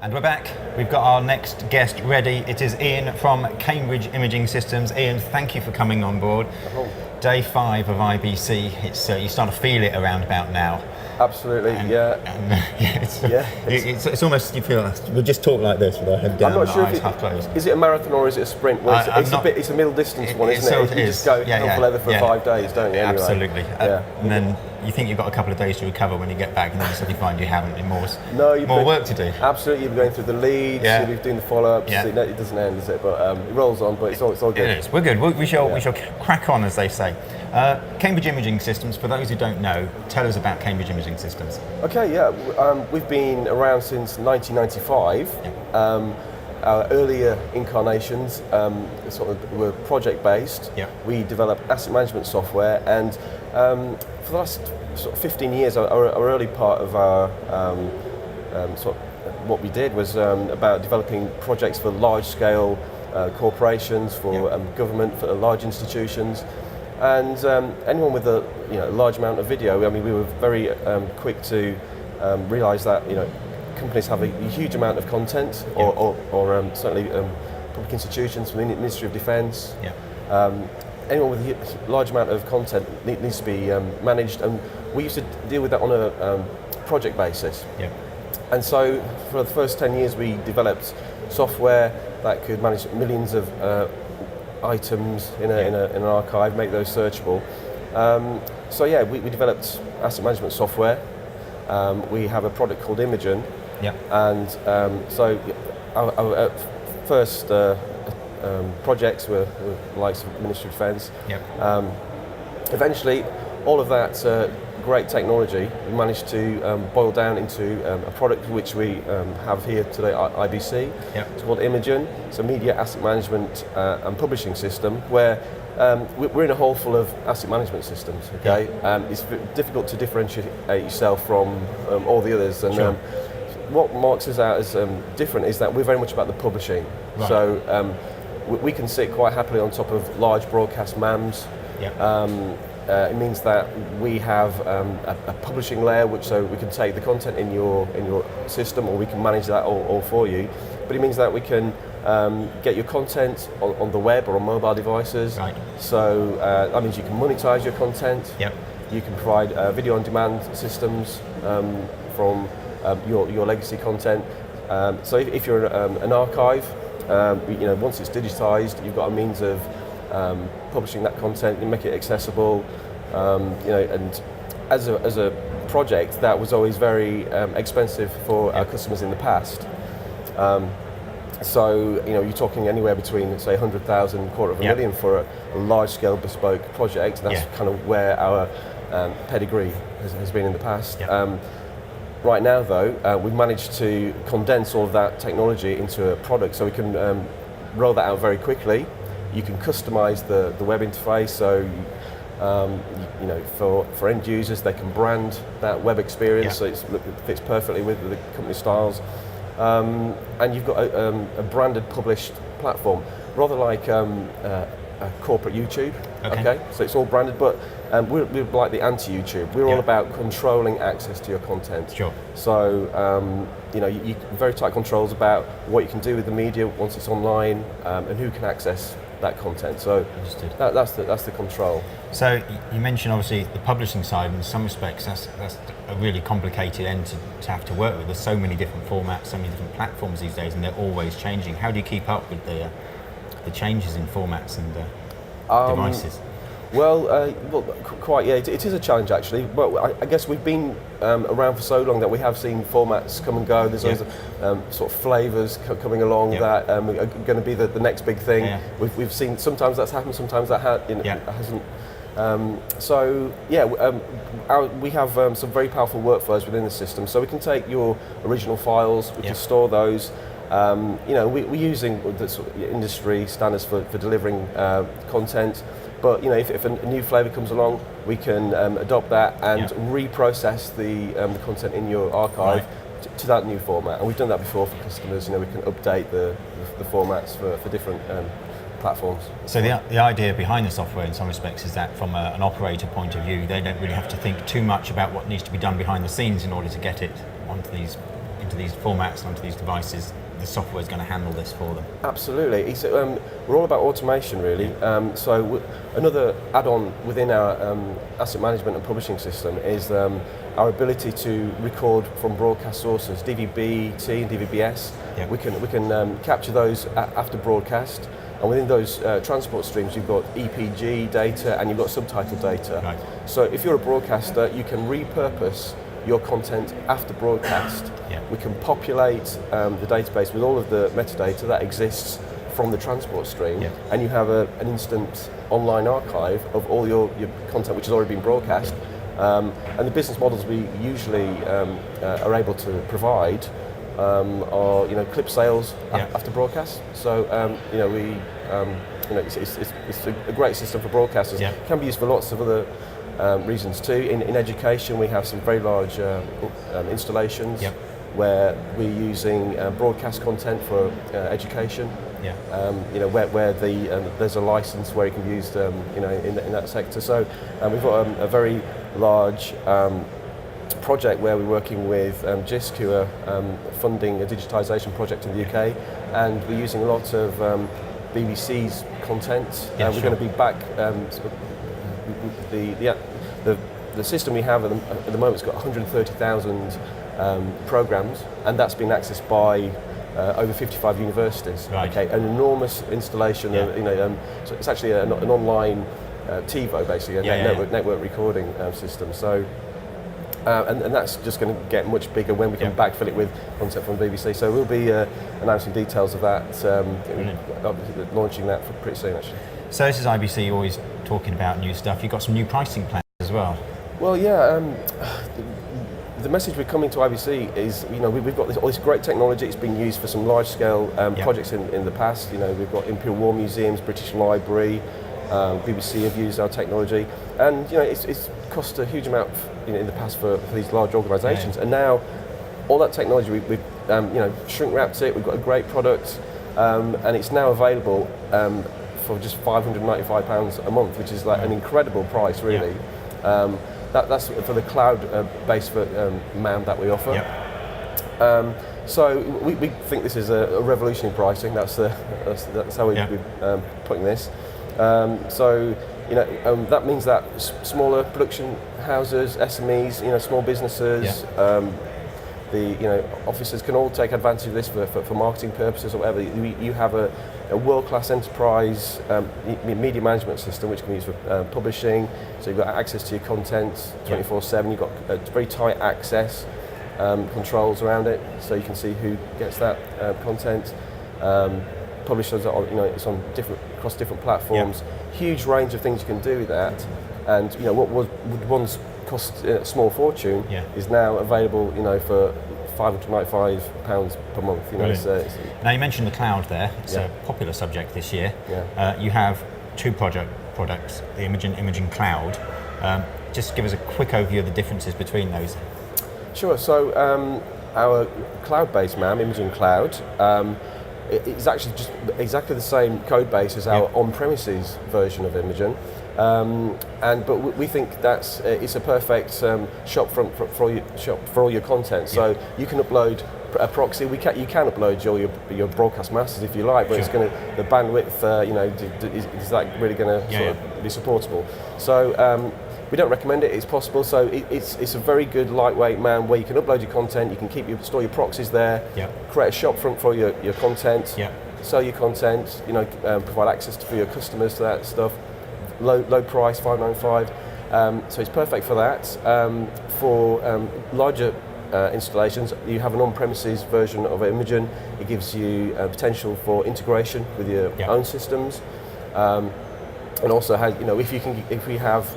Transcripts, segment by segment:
And we're back. We've got our next guest ready. It is Ian from Cambridge Imaging Systems. Ian, thank you for coming on board. Day 5 of IBC. It's you start to feel it around about now. Absolutely, It's almost, you feel, we'll just talk like this with our head down and eyes half closed. Is it a marathon or is it a sprint? Well, it's a middle distance one, isn't it? You just go hell for leather for 5 days, don't you? Anyway. Absolutely. And then you think you've got a couple of days to recover when you get back, and then suddenly find you haven't, and more work to do. Absolutely, you'll be going through the leads, you'll be doing the follow-ups. It doesn't end, does it? But it rolls on, but it's all good. It is. We're good. We shall crack on, as they say. Cambridge Imaging Systems, for those who don't know, tell us about Cambridge Imaging Systems. Okay, we've been around since 1995. Our earlier incarnations were project-based. We developed asset management software, and for the last 15 years, our early part of our what we did was about developing projects for large-scale corporations, for government, for large institutions. And anyone with a large amount of video, we were very quick to realise that companies have a huge amount of content, or certainly public institutions, from the Ministry of Defence. Anyone with a large amount of content needs to be managed, and we used to deal with that on a project basis. And so for the first 10 years we developed software that could manage millions of items in an archive, make those searchable. We developed asset management software. We have a product called Imagen, and so our first projects were the likes of Ministry of Defence. Eventually, all of that great technology we managed to boil down into a product which we have here today at IBC. It's called Imagen. It's a media asset management and publishing system where we're in a hole full of asset management systems. It's difficult to differentiate yourself from all the others, and what marks us out as different is that we're very much about the publishing. So we can sit quite happily on top of large broadcast MAMs. It means that we have a publishing layer, so we can take the content in your system, or we can manage that all for you. But it means that we can get your content on the web or on mobile devices. So that means you can monetize your content. You can provide video on demand systems from your legacy content. So if you're an archive, once it's digitized, you've got a means of publishing that content. You make it accessible, and as a project that was always very expensive for our customers in the past. You're talking anywhere between, say, 100,000, $250,000 for a large-scale bespoke project. That's kind of where our pedigree has been in the past. Right now, though, we've managed to condense all of that technology into a product, so we can roll that out very quickly. You can customize the web interface, so for end users, they can brand that web experience, so it fits perfectly with the company styles. And you've got a branded published platform, rather like a corporate YouTube. So it's all branded, but we're like the anti-YouTube. We're all about controlling access to your content. So you very tight controls about what you can do with the media once it's online, and who can access that content. So that's the control. So you mentioned obviously the publishing side. In some respects, that's a really complicated end to have to work with. There's so many different formats, so many different platforms these days, and they're always changing. How do you keep up with the changes in formats and devices? Quite. It is a challenge actually. But I guess we've been around for so long that we have seen formats come and go. There's always sort of flavours coming along that are going to be the next big thing. We've seen sometimes that's happened, sometimes that hasn't. We have some very powerful workflows within the system. So we can take your original files, we can store those. We're using the sort of industry standards for delivering content. But if a new flavour comes along, we can adopt that and reprocess the content in your archive to that new format. And we've done that before for customers. We can update the formats for different platforms. So the idea behind the software in some respects is that from an operator point of view, they don't really have to think too much about what needs to be done behind the scenes in order to get it onto these into these formats, onto these devices, the software is going to handle this for them. Absolutely. We're all about automation, really. Another add-on within our asset management and publishing system is our ability to record from broadcast sources, DVB-T and DVB-S. Yep. We can capture those after broadcast, and within those transport streams, you've got EPG data and you've got subtitle data. Right. So if you're a broadcaster, you can repurpose your content after broadcast. Yeah. We can populate the database with all of the metadata that exists from the transport stream, yeah. and you have an instant online archive of all your content which has already been broadcast. And the business models we usually are able to provide are clip sales after broadcast. So it's a great system for broadcasters. Yeah. It can be used for lots of other reasons too. In education, we have some very large installations where we're using broadcast content for education. Yeah. Where there's a license where it can be used in that sector. So we've got a very large project where we're working with JISC, who are funding a digitisation project in the UK, and we're using a lot of BBC's content. We're going to be back. The system we have at the moment has got 130,000 programs, and that's been accessed by over 55 universities. Right. Okay, an enormous installation. So it's actually an online TiVo, basically, network recording system. So. And that's just going to get much bigger when we can backfill it with content from BBC. So we'll be announcing details of that, launching that pretty soon, actually. So this is IBC, always talking about new stuff. You've got some new pricing plans as well. Well, the message we're coming to IBC is, we've got all this great technology. It's been used for some large-scale projects in the past. We've got Imperial War Museums, British Library, BBC have used our technology, and it's cost a huge amount in the past for these large organisations. And now all that technology we've shrink wrapped it. We've got a great product, and it's now available for just £595 a month, which is like an incredible price, really. That's for the cloud-based MAM that we offer. So we think this is a revolutionary pricing. That's how we're putting this. That means that smaller production houses, SMEs, small businesses, the officers can all take advantage of this for marketing purposes or whatever. You have a world-class enterprise media management system which can be used for publishing. So you've got access to your content 24/7. You've got very tight access controls around it, so you can see who gets that content. Publishers are, it's on across different platforms. Huge range of things you can do with that, and what would once cost a small fortune is now available, for £595 per month. Now you mentioned the cloud there. It's a popular subject this year. You have two products, the Imagen and Imagen Cloud. Just give us a quick overview of the differences between those. Sure. So our cloud-based MAM, Imagen Cloud. It's actually just exactly the same code base as our on-premises version of Imagen, but we think it's a perfect shop front for all your content. So you can upload a proxy. You can upload your broadcast masters if you like, but it's going to the bandwidth. Is that really going to sort of be supportable? So. We don't recommend it. It's possible. So it's a very good lightweight MAM where you can upload your content. You can store your proxies there. Create a shop front for your content. Sell your content. Provide access for your customers to that stuff. Low price, $595. So it's perfect for that. For larger installations, you have an on-premises version of Imagen. It gives you potential for integration with your own systems. And also has, if we have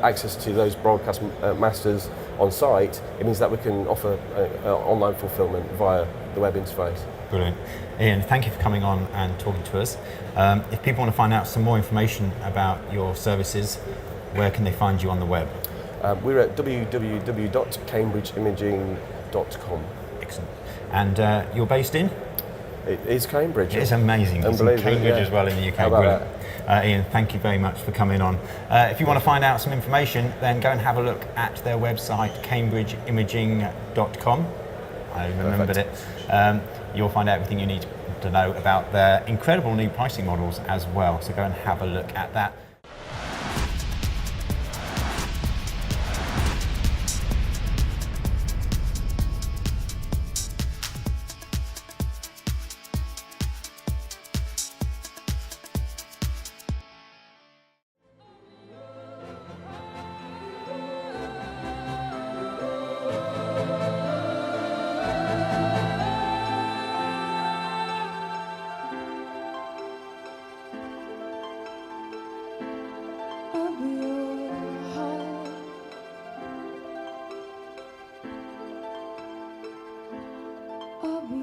access to those broadcast masters on site, it means that we can offer online fulfillment via the web interface. Brilliant. Ian, thank you for coming on and talking to us. If people want to find out some more information about your services, where can they find you on the web? We're at www.cambridgeimaging.com. Excellent. And you're based in? It is Cambridge. It's amazing. It's in Cambridge as well in the UK. How about that? Ian, thank you very much for coming on. If you want to find out some information, then go and have a look at their website, cambridgeimaging.com. I remembered it. You'll find out everything you need to know about their incredible new pricing models as well. So go and have a look at that. I'll be